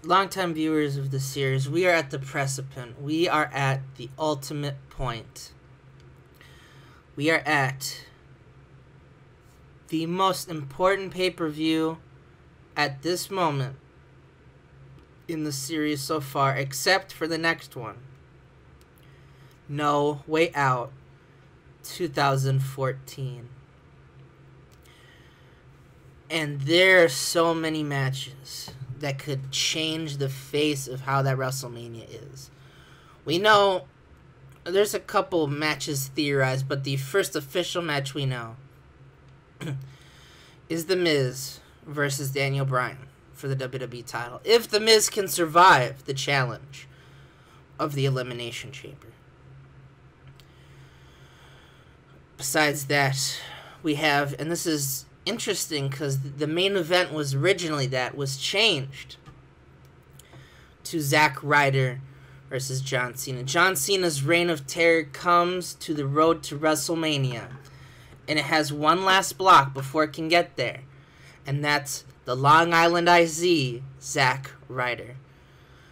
longtime viewers of the series, we are at the precipice. We are at the ultimate point. We are at the most important pay-per-view at this moment in the series so far, except for the next one. No Way Out 2014. And there are so many matches that could change the face of how that WrestleMania is. We know there's a couple matches theorized, but the first official match we know is The Miz versus Daniel Bryan for the WWE title. If The Miz can survive the challenge of the Elimination Chamber. Besides that, we have, and this is interesting because the main event was originally was changed to Zack Ryder versus John Cena. John Cena's reign of terror comes to the road to WrestleMania, and it has one last block before it can get there, and that's the Long Island IZ, Zack Ryder.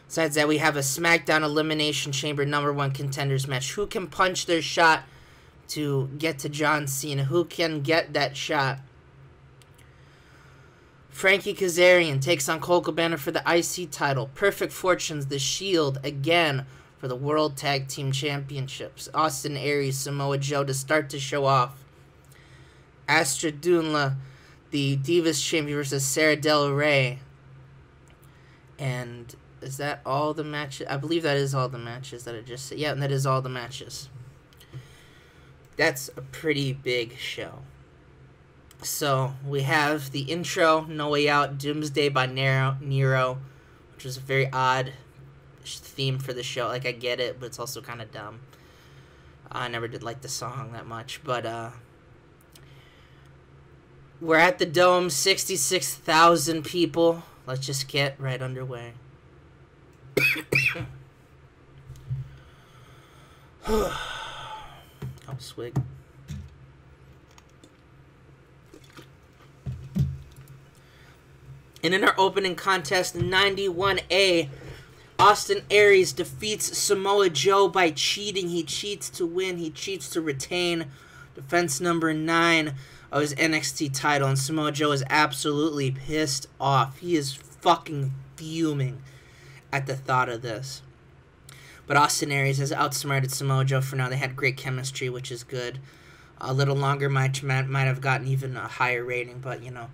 Besides that, we have a SmackDown Elimination Chamber #1 contenders match. Who can punch their shot to get to John Cena? Who can get that shot? Frankie Kazarian takes on Colt Cabana for the IC title. Perfect Fortunes, The Shield, again for the World Tag Team Championships. Austin Aries, Samoa Joe to start to show off. Astra Dunla, the Divas Champion versus Sarah Del Rey. And is that all the matches? I believe that is all the matches that I just said. Yeah, and that is all the matches. That's a pretty big show. So, we have the intro, No Way Out, Doomsday by Nero, which was a very odd theme for the show. Like, I get it, but it's also kind of dumb. I never did like the song that much, but, we're at the Dome, 66,000 people. Let's just get right underway. Oh, swig. And in our opening contest, 91A, Austin Aries defeats Samoa Joe by cheating. He cheats to win. He cheats to retain defense #9 of his NXT title. And Samoa Joe is absolutely pissed off. He is fucking fuming at the thought of this. But Austin Aries has outsmarted Samoa Joe for now. They had great chemistry, which is good. A little longer match might have gotten even a higher rating, but, you know,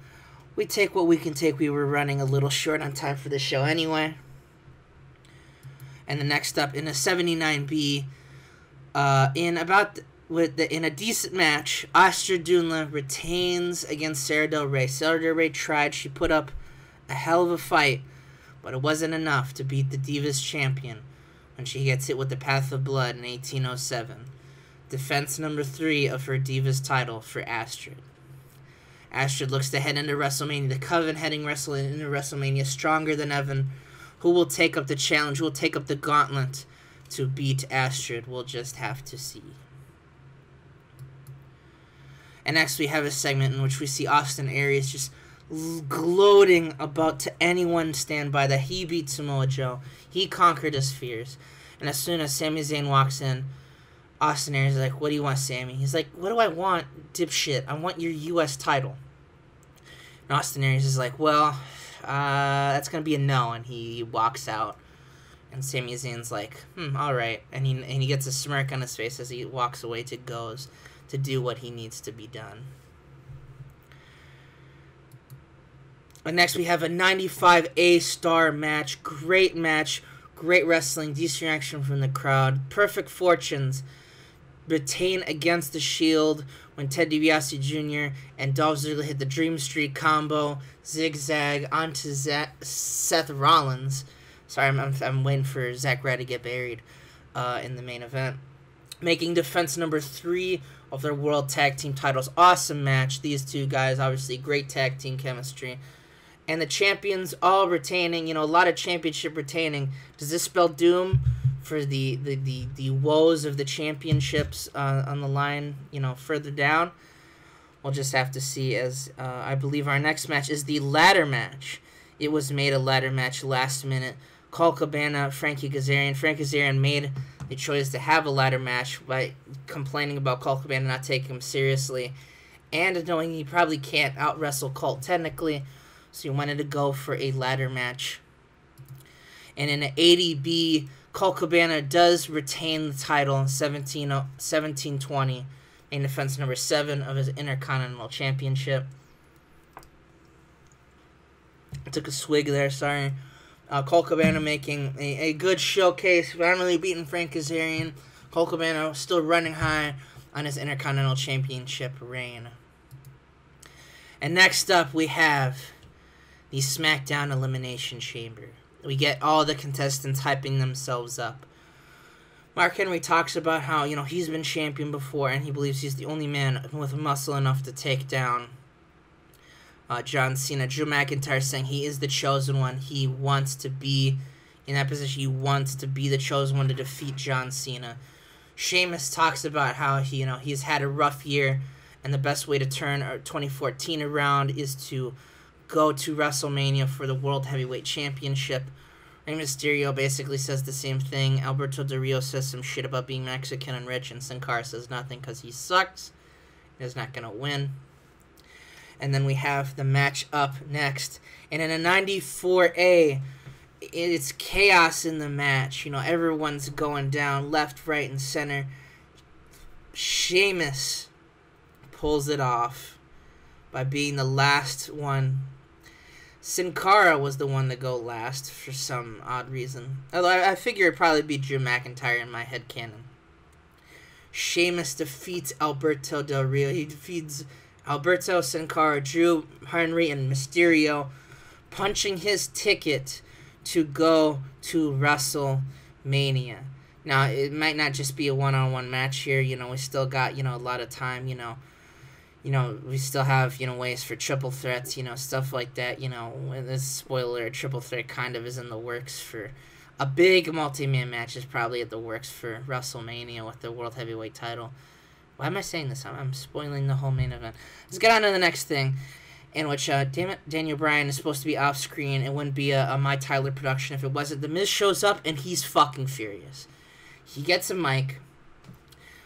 we take what we can take. We were running a little short on time for the show anyway. And the next up, in a 79B, in a decent match, Astra Dunla retains against Sarah Del Rey. Sarah Del Rey tried. She put up a hell of a fight, but it wasn't enough to beat the Divas champion when she gets hit with the Path of Blood in 1807. Defense #3 of her Divas title for Astrid. Astrid looks to head into WrestleMania. The Coven heading into WrestleMania stronger than Evan. Who will take up the challenge? Who will take up the gauntlet to beat Astrid? We'll just have to see. And next we have a segment in which we see Austin Aries just gloating about to anyone stand by that he beat Samoa Joe. He conquered his fears. And as soon as Sami Zayn walks in, Austin Aries is like, "What do you want, Sammy?" He's like, "What do I want, dipshit? I want your U.S. title." And Austin Aries is like, "Well, that's going to be a no," and he walks out. And Sami Zayn's like, all right. And he gets a smirk on his face as he walks away to do what he needs to be done. And next we have a 95A star match. Great match. Great wrestling. Decent reaction from the crowd. Perfect Fortunes retain against the Shield when Ted DiBiase Jr. and Dolph Ziggler hit the Dream Street combo. Zigzag onto Seth Rollins. Sorry, I'm waiting for Zack Ryder to get buried in the main event. Making defense #3 of their World Tag Team titles. Awesome match. These two guys, obviously, great tag team chemistry. And the champions all retaining, a lot of championship retaining. Does this spell doom for the woes of the championships on the line, further down? We'll just have to see, as I believe our next match is the ladder match it was made a ladder match last minute. Colt Cabana, Frankie Kazarian. Frankie Kazarian made the choice to have a ladder match by complaining about Colt Cabana not taking him seriously and knowing he probably can't out-wrestle Colt technically, so he wanted to go for a ladder match. And in an ADB, Colt Cabana does retain the title in 17-20 in defense number 7 of his Intercontinental Championship. I took a swig there, sorry. Colt Cabana making a good showcase, finally beating Frank Kazarian. Colt Cabana still running high on his Intercontinental Championship reign. And next up, we have the SmackDown Elimination Chamber. We get all the contestants hyping themselves up. Mark Henry talks about how, he's been champion before, and he believes he's the only man with muscle enough to take down John Cena. Drew McIntyre saying he is the chosen one. He wants to be in that position. He wants to be the chosen one to defeat John Cena. Sheamus talks about how he's had a rough year, and the best way to turn 2014 around is to go to WrestleMania for the World Heavyweight Championship. Rey Mysterio basically says the same thing. Alberto Del Rio says some shit about being Mexican and rich, and Sin Cara says nothing because he sucks. He's not going to win. And then we have the match up next. And in a 94A, it's chaos in the match. Everyone's going down left, right, and center. Sheamus pulls it off by being the last one. Sin Cara was the one to go last for some odd reason. Although I figure it'd probably be Drew McIntyre in my headcanon. Sheamus defeats Alberto Del Rio. He defeats Alberto, Sin Cara, Drew, Henry, and Mysterio, punching his ticket to go to WrestleMania. Now, it might not just be a one-on-one match here. We still got, a lot of time, we still have, ways for triple threats, stuff like that. This spoiler, triple threat kind of is in the works for a big multi-man match is probably at the works for WrestleMania with the World Heavyweight title. Why am I saying this? I'm spoiling the whole main event. Let's get on to the next thing, in which, damn it, Daniel Bryan is supposed to be off screen. It wouldn't be a My Tyler production if it wasn't. The Miz shows up, and he's fucking furious. He gets a mic.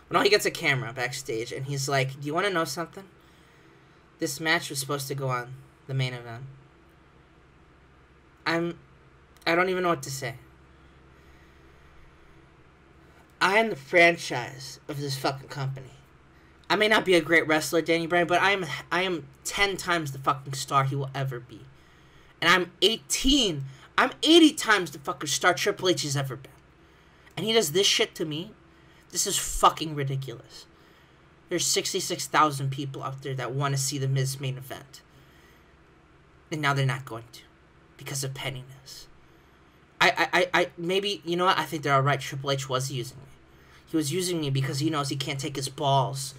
Well, no, he gets a camera backstage, and he's like, do you want to know something? This match was supposed to go on the main event. I don't even know what to say. I am the franchise of this fucking company. I may not be a great wrestler, Daniel Bryan, but I am 10 times the fucking star he will ever be. And I'm 80 times the fucking star Triple H has ever been. And he does this shit to me? This is fucking ridiculous. There's 66,000 people out there that want to see the Miz main event. And now they're not going to. Because of pettiness. Maybe, you know what? I think they're alright. Triple H was using me. He was using me because he knows he can't take his balls.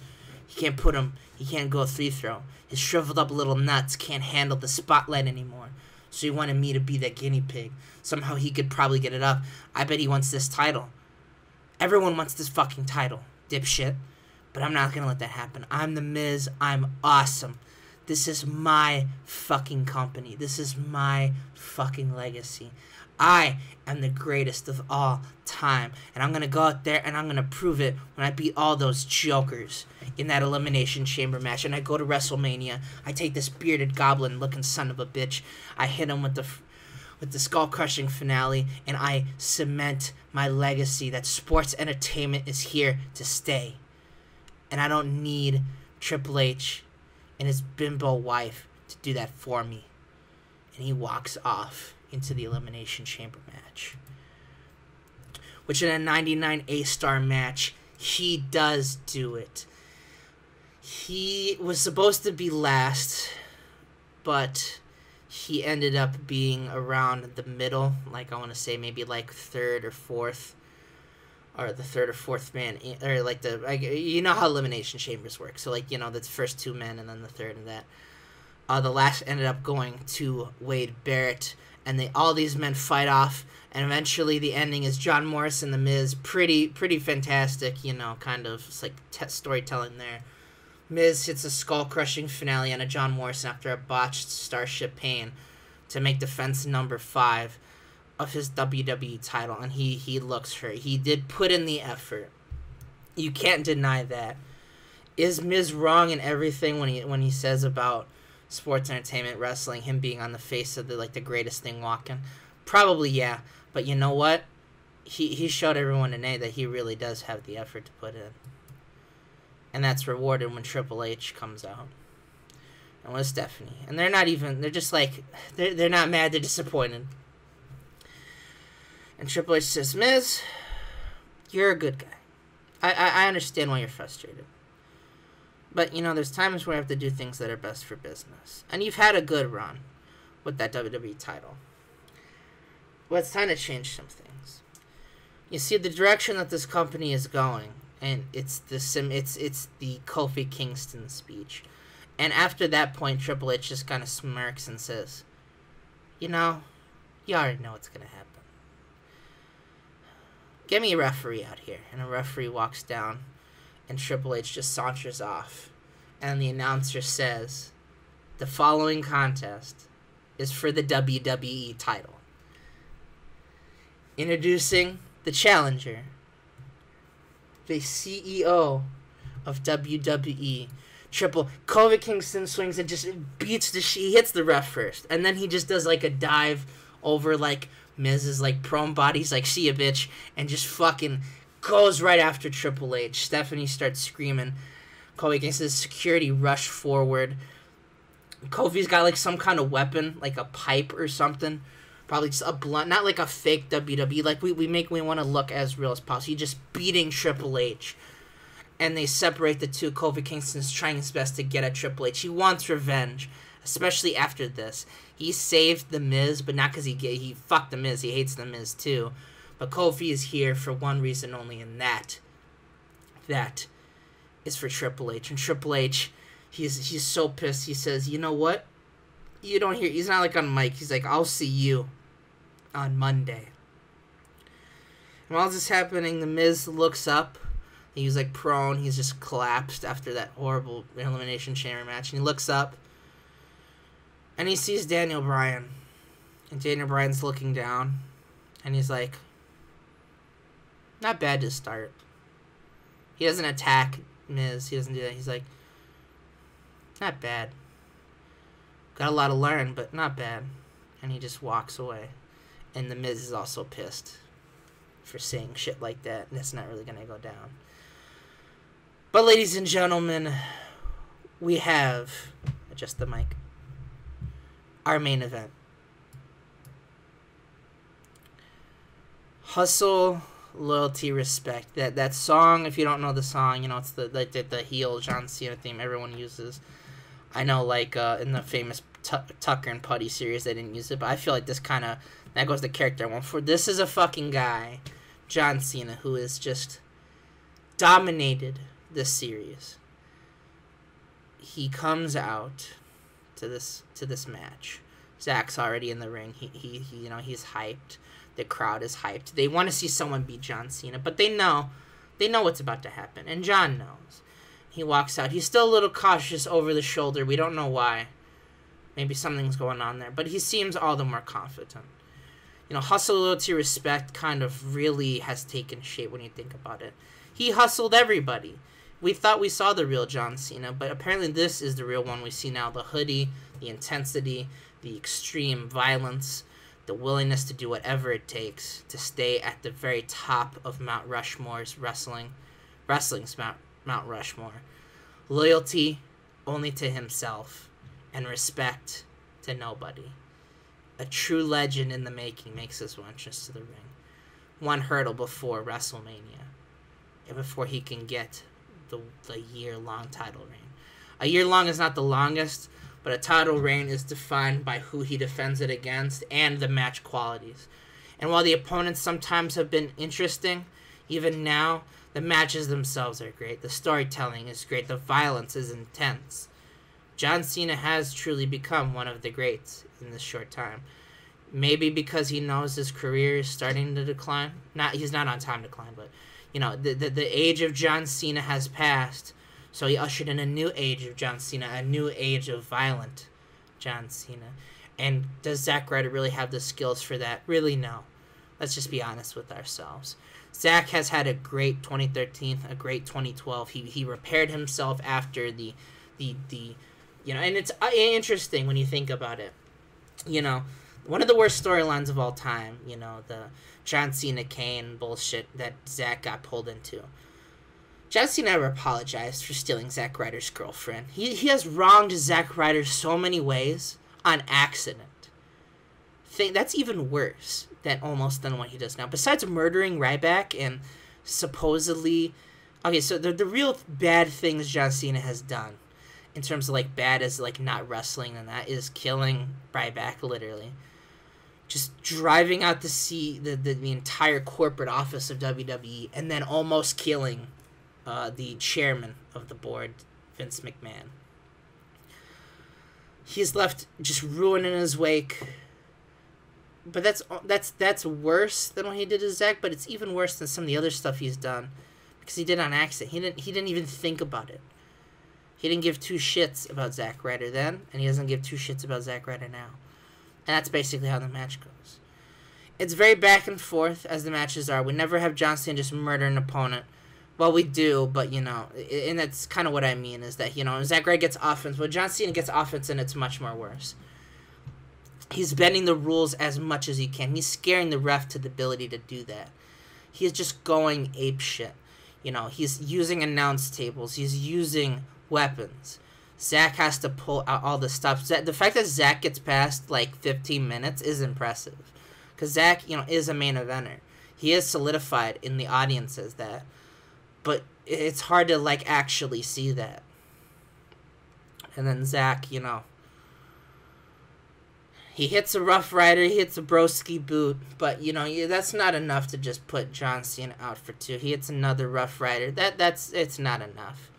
He can't go free throw. His shriveled up little nuts can't handle the spotlight anymore. So he wanted me to be that guinea pig. Somehow he could probably get it up. I bet he wants this title. Everyone wants this fucking title, dipshit. But I'm not gonna let that happen. I'm the Miz. I'm awesome. This is my fucking company. This is my fucking legacy. I am the greatest of all time. And I'm going to go out there and I'm going to prove it when I beat all those jokers in that Elimination Chamber match. And I go to WrestleMania. I take this bearded goblin-looking son of a bitch. I hit him with the skull-crushing finale. And I cement my legacy that sports entertainment is here to stay. And I don't need Triple H and his bimbo wife to do that for me. And he walks off into the Elimination Chamber match. Which in a 99 A-star match, he does do it. He was supposed to be last, but he ended up being around the middle. Like, I want to say maybe like third or fourth. Or the third or fourth man. Or like you know how Elimination Chambers work. So like, the first two men and then the third and that. The last ended up going to Wade Barrett. And all these men fight off, and eventually the ending is John Morrison, The Miz. Pretty fantastic, kind of. It's like storytelling there. Miz hits a skull-crushing finale on a John Morrison after a botched Starship Pain to make defense number 5 of his WWE title, and he looks hurt. He did put in the effort. You can't deny that. Is Miz wrong in everything when he says about sports entertainment, wrestling, him being on the face of the greatest thing walking? Probably, yeah. But you know what? He showed everyone today that he really does have the effort to put in. And that's rewarded when Triple H comes out. And with Stephanie. And they're just like, they're not mad, they're disappointed. And Triple H says, Miz, you're a good guy. I understand why you're frustrated. But, there's times where I have to do things that are best for business. And you've had a good run with that WWE title. Well, it's time to change some things. You see, the direction that this company is going, and it's the Kofi Kingston speech. And after that point, Triple H just kind of smirks and says, you already know what's going to happen. Get me a referee out here. And a referee walks down, and Triple H just saunters off. And the announcer says, the following contest is for the WWE title. Introducing the challenger, the CEO of WWE, Kofi Kingston swings and just beats he hits the ref first. And then he just does a dive over Miz's prone bodies, see ya bitch, and just fucking goes right after Triple H. Stephanie starts screaming. Kofi Kingston's security rush forward. Kofi's got some kind of weapon, a pipe or something. Probably just a blunt, not a fake WWE. We want to look as real as possible. He's just beating Triple H. And they separate the two. Kofi Kingston's trying his best to get at Triple H. He wants revenge, especially after this. He saved The Miz, but not because he fucked The Miz. He hates The Miz too. But Kofi is here for one reason only, and that is for Triple H. And Triple H, he's so pissed. He says, you know what? You don't hear. He's not on mic. He's like, I'll see you on Monday. And while this is happening, The Miz looks up. He's prone. He's just collapsed after that horrible Elimination Chamber match. And he looks up. And he sees Daniel Bryan. And Daniel Bryan's looking down. And he's like, not bad to start. He doesn't attack Miz. He doesn't do that. He's like, not bad. Got a lot to learn, but not bad. And he just walks away. And The Miz is also pissed for saying shit like that. And it's not really going to go down. But ladies and gentlemen, we have, adjust the mic, our main event. Hustle, loyalty, respect. That song, if you don't know the song, it's the heel John Cena theme everyone uses. I know, in the famous Tucker and Putty series, they didn't use it, but I feel like this that goes the character I want for. This is a fucking guy, John Cena, who has just dominated this series. He comes out to this match. Zach's already in the ring. He's hyped. The crowd is hyped. They want to see someone beat John Cena, but they know what's about to happen, and John knows. He walks out. He's still a little cautious over the shoulder. We don't know why. Maybe something's going on there, but he seems all the more confident. Hustle, loyalty, respect kind of really has taken shape when you think about it. He hustled everybody. We thought we saw the real John Cena, but apparently this is the real one we see now. The hoodie, the intensity, the extreme violence, the willingness to do whatever it takes to stay at the very top of Mount Rushmore's wrestling's Mount Rushmore. Loyalty only to himself, and respect to nobody. A true legend in the making makes his entrance to the ring. One hurdle before WrestleMania, and before he can get the year-long title reign. A year long is not the longest, but a title reign is defined by who he defends it against and the match qualities. And while the opponents sometimes have been interesting, even now, the matches themselves are great. The storytelling is great. The violence is intense. John Cena has truly become one of the greats in this short time. Maybe because he knows his career is starting to decline. He's not on time decline, but the age of John Cena has passed. So he ushered in a new age of John Cena, a new age of violent John Cena. And does Zack Ryder really have the skills for that? Really, no. Let's just be honest with ourselves. Zack has had a great 2013, a great 2012. He repaired himself after the and it's interesting when you think about it. One of the worst storylines of all time, the John Cena Kane bullshit that Zack got pulled into. John Cena never apologized for stealing Zack Ryder's girlfriend. He has wronged Zack Ryder so many ways on accident. That's even worse than what he does now. Besides murdering Ryback and supposedly... Okay, so the real bad things John Cena has done, in terms of, bad as, not wrestling and that, is killing Ryback, literally. Just driving out to see the entire corporate office of WWE, and then almost killing the chairman of the board, Vince McMahon. He's left just ruin in his wake. But that's worse than what he did to Zack, but it's even worse than some of the other stuff he's done, because he did on accident. He didn't even think about it. He didn't give two shits about Zack Ryder then, and he doesn't give two shits about Zack Ryder now. And that's basically how the match goes. It's very back and forth, as the matches are. We never have John Cena just murder an opponent. Well, we do, but, and that's kind of what I mean, is that, Zack Ryder gets offense, but John Cena gets offense, and it's much more worse. He's bending the rules as much as he can. He's scaring the ref to the ability to do that. He's just going apeshit. He's using announce tables. He's using weapons. Zack has to pull out all the stuff. The fact that Zack gets past, 15 minutes is impressive. Because Zack, is a main eventer. He is solidified in the audience as that. But it's hard to, actually see that. And then Zack, he hits a Rough Rider, he hits a Broski boot, but, that's not enough to just put John Cena out for 2. He hits another Rough Rider. It's not enough.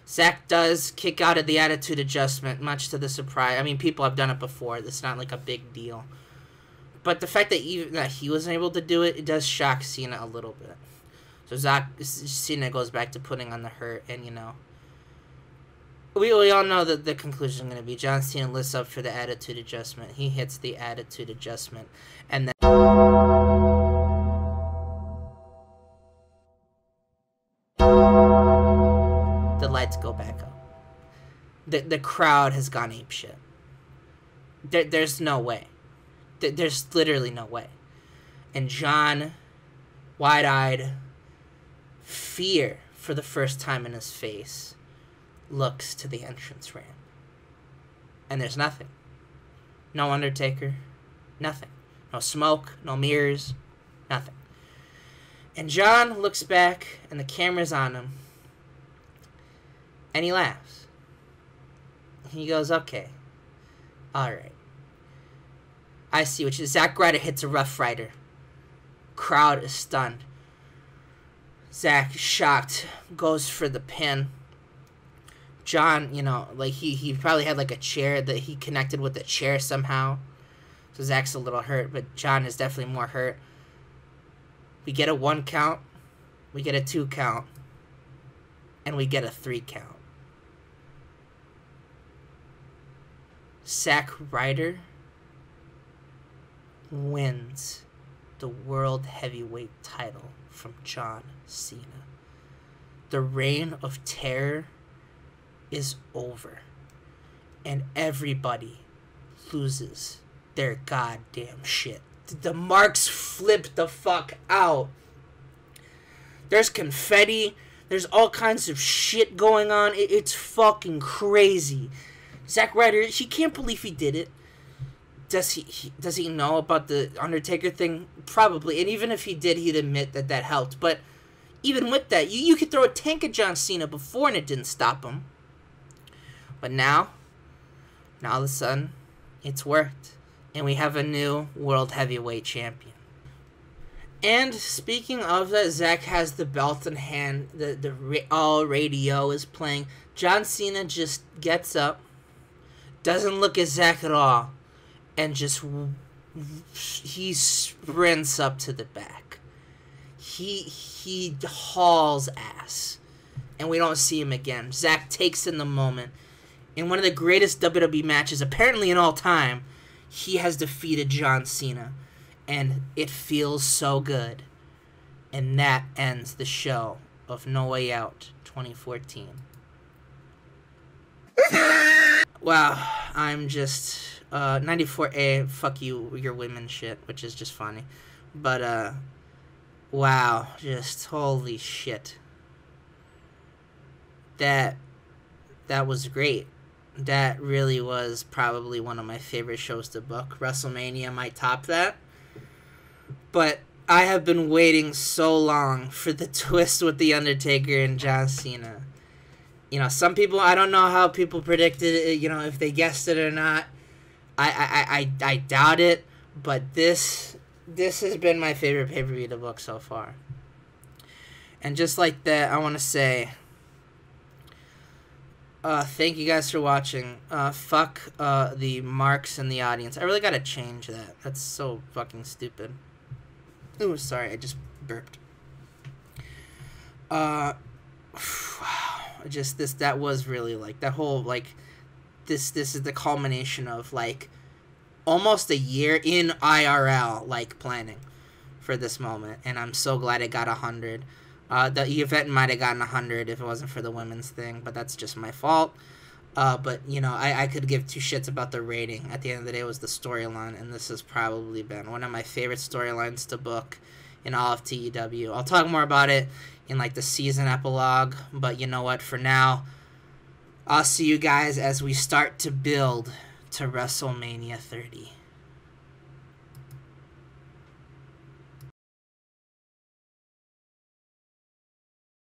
Zack does kick out of the Attitude Adjustment, much to the surprise. I mean, people have done it before. It's not, a big deal. But the fact that he wasn't able to do it, it does shock Cena a little bit. So Cena goes back to putting on the hurt, and, We all know that the conclusion is going to be John Cena lifts up for the Attitude Adjustment. He hits the Attitude Adjustment. And then the lights go back up. The crowd has gone apeshit. There's no way. There's literally no way. And John, wide-eyed, fear for the first time in his face, looks to the entrance ramp. And there's nothing. No Undertaker. Nothing. No smoke. No mirrors. Nothing. And John looks back, and the camera's on him. And he laughs. He goes, okay. Alright. I see what you... Zack Ryder hits a Rough Rider. Crowd is stunned. Zack, shocked, goes for the pin. John, he probably had, a chair that he connected with the chair somehow. So Zack's a little hurt, but John is definitely more hurt. We get a 1 count. We get a 2 count. And we get a 3 count. Zack Ryder wins the World Heavyweight title from John Cena. The reign of terror is over, and everybody loses their goddamn shit. The marks flip the fuck out. There's confetti. There's all kinds of shit going on. It's fucking crazy. Zack Ryder, he can't believe he did it. Does he know about the Undertaker thing? Probably. And even if he did, he'd admit that helped. But even with that, you could throw a tank at John Cena before and it didn't stop him. But now all of a sudden, it's worked. And we have a new World Heavyweight Champion. And speaking of that, Zack has the belt in hand. All radio is playing. John Cena just gets up. Doesn't look at Zack at all. And he sprints up to the back. He hauls ass. And we don't see him again. Zack takes in the moment. In one of the greatest WWE matches, apparently in all time, he has defeated John Cena, and it feels so good. And that ends the show of No Way Out 2014. Wow, I'm just 94A, fuck you, your women shit, which is just funny. But wow, just holy shit. That was great. That really was probably one of my favorite shows to book. WrestleMania might top that. But I have been waiting so long for the twist with The Undertaker and John Cena. You know, some people, I don't know how people predicted it, you know, if they guessed it or not. I doubt it, but this has been my favorite pay-per-view to book so far. And just like that, I want to say, thank you guys for watching. Fuck the marks in the audience. I really gotta change that. That's so fucking stupid. Oh, sorry, I just burped. Wow. Just that was really like that whole like this is the culmination of like almost a year in IRL like planning for this moment, and I'm so glad it got 100. The event might have gotten 100 if it wasn't for the women's thing, but that's just my fault. But you know, I could give two shits about the rating. At the end of the day, it was the storyline, and this has probably been one of my favorite storylines to book in all of TEW. I'll talk more about it in like the season epilogue, but you know what, for now, I'll see you guys as we start to build to WrestleMania 30.